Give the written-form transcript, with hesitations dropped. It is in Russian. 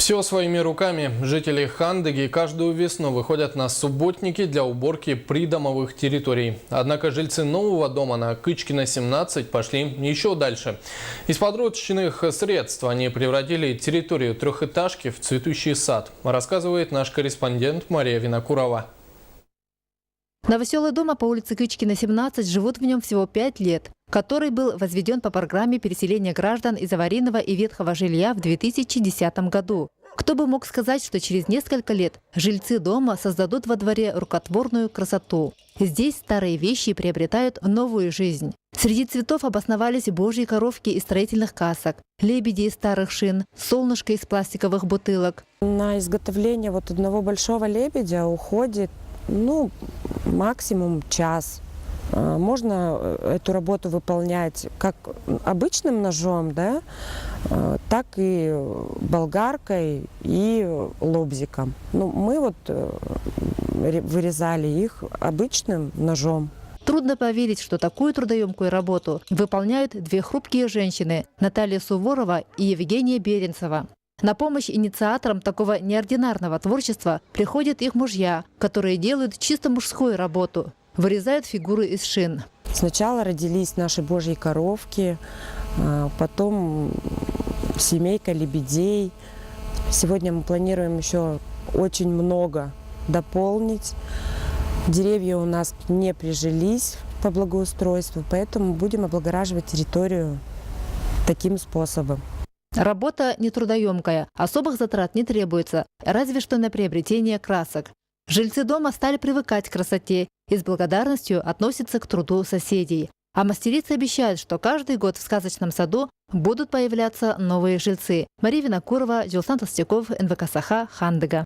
Все своими руками. Жители Хандыги каждую весну выходят на субботники для уборки придомовых территорий. Однако жильцы нового дома на Кычкина, 17 пошли еще дальше. Из подручных средств они превратили территорию трехэтажки в цветущий сад, рассказывает наш корреспондент Мария Винокурова. Новоселый дом по улице Кычкина, 17 живут в нем всего 5 лет, который был возведен по программе переселения граждан из аварийного и ветхого жилья в 2010 году. Кто бы мог сказать, что через несколько лет жильцы дома создадут во дворе рукотворную красоту. Здесь старые вещи приобретают новую жизнь. Среди цветов обосновались божьи коровки из строительных касок, лебеди из старых шин, солнышко из пластиковых бутылок. На изготовление одного большого лебедя уходит максимум час. Можно эту работу выполнять как обычным ножом, так и болгаркой и лобзиком. Мы вырезали их обычным ножом. Трудно поверить, что такую трудоемкую работу выполняют две хрупкие женщины – Наталья Суворова и Евгения Беренцева. На помощь инициаторам такого неординарного творчества приходят их мужья, которые делают чисто мужскую работу – вырезают фигуры из шин. Сначала родились наши божьи коровки, потом семейка лебедей. Сегодня мы планируем еще очень много дополнить. Деревья у нас не прижились по благоустройству, поэтому будем облагораживать территорию таким способом. Работа нетрудоемкая, особых затрат не требуется, разве что на приобретение красок. Жильцы дома стали привыкать к красоте и с благодарностью относятся к труду соседей. А мастерицы обещают, что каждый год в сказочном саду будут появляться новые жильцы. Мария Винокурова, Джилсан Толстяков, НВК Саха, Хандыга.